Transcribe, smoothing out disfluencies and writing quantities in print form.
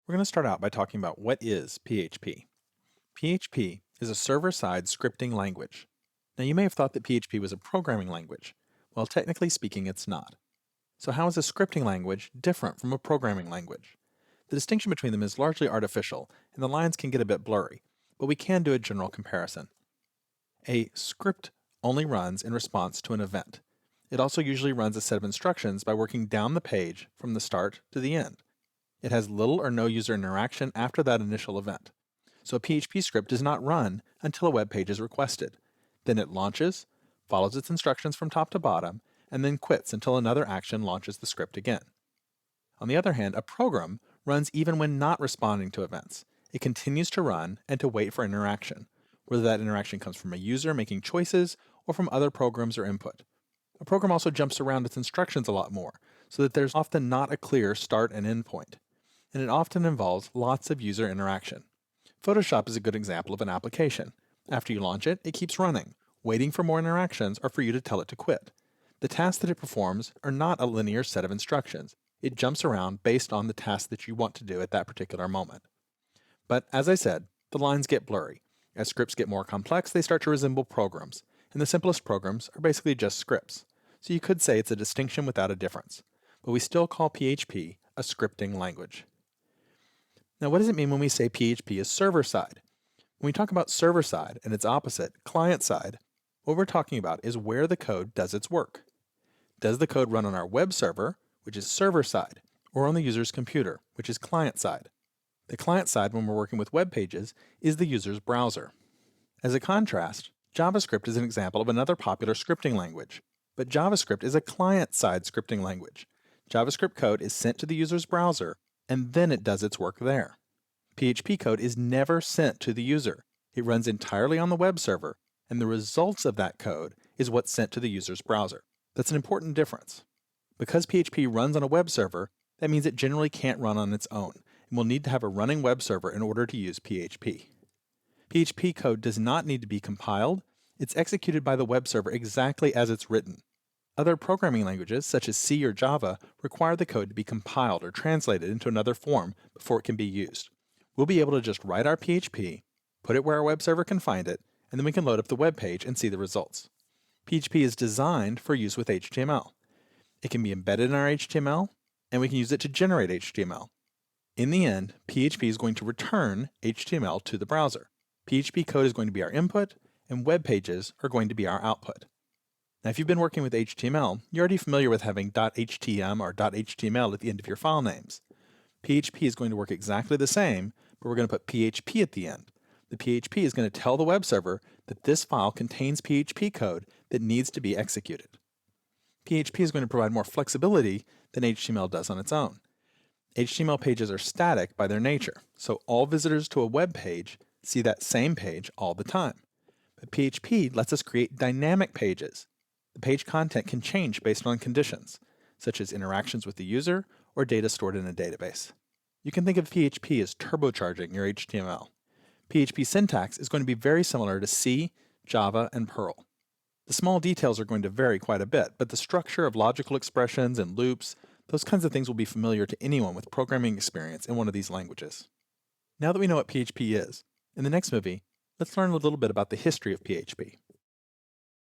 We're going to start out by talking about what is PHP. PHP is a server-side scripting language. Now you may have thought that PHP was a programming language. Well, technically speaking, it's not. So how is a scripting language different from a programming language? The distinction between them is largely artificial, and the lines can get a bit blurry, but we can do a general comparison. A script only runs in response to an event. It also usually runs a set of instructions by working down the page from the start to the end. It has little or no user interaction after that initial event. So a PHP script does not run until a web page is requested. Then it launches, follows its instructions from top to bottom, and then quits until another action launches the script again. On the other hand, a program runs even when not responding to events. It continues to run and to wait for interaction, whether that interaction comes from a user making choices or from other programs or input. A program also jumps around its instructions a lot more, so that there's often not a clear start and end point. And it often involves lots of user interaction. Photoshop is a good example of an application. After you launch it, it keeps running, waiting for more interactions or for you to tell it to quit. The tasks that it performs are not a linear set of instructions. It jumps around based on the task that you want to do at that particular moment. But as I said, the lines get blurry. As scripts get more complex, they start to resemble programs, and the simplest programs are basically just scripts. So you could say it's a distinction without a difference. But we still call PHP a scripting language. Now, what does it mean when we say PHP is server-side? When we talk about server-side and its opposite, client-side, what we're talking about is where the code does its work. Does the code run on our web server, which is server-side, or on the user's computer, which is client-side? The client-side, when we're working with web pages, is the user's browser. As a contrast, JavaScript is an example of another popular scripting language, but JavaScript is a client-side scripting language. JavaScript code is sent to the user's browser, and then it does its work there. PHP code is never sent to the user. It runs entirely on the web server, and the results of that code is what's sent to the user's browser. That's an important difference. Because PHP runs on a web server, that means it generally can't run on its own, and we'll need to have a running web server in order to use PHP. PHP code does not need to be compiled. It's executed by the web server exactly as it's written. Other programming languages, such as C or Java, require the code to be compiled or translated into another form before it can be used. We'll be able to just write our PHP, put it where our web server can find it, and then we can load up the web page and see the results. PHP is designed for use with HTML. It can be embedded in our HTML, and we can use it to generate HTML. In the end, PHP is going to return HTML to the browser. PHP code is going to be our input, and web pages are going to be our output. Now, if you've been working with HTML, you're already familiar with having .htm or .html at the end of your file names. PHP is going to work exactly the same, but we're going to put PHP at the end. The PHP is going to tell the web server that this file contains PHP code that needs to be executed. PHP is going to provide more flexibility than HTML does on its own. HTML pages are static by their nature, so all visitors to a web page see that same page all the time. But PHP lets us create dynamic pages. The page content can change based on conditions, such as interactions with the user or data stored in a database. You can think of PHP as turbocharging your HTML. PHP syntax is going to be very similar to C, Java, and Perl. The small details are going to vary quite a bit, but the structure of logical expressions and loops, those kinds of things will be familiar to anyone with programming experience in one of these languages. Now that we know what PHP is, in the next movie, let's learn a little bit about the history of PHP.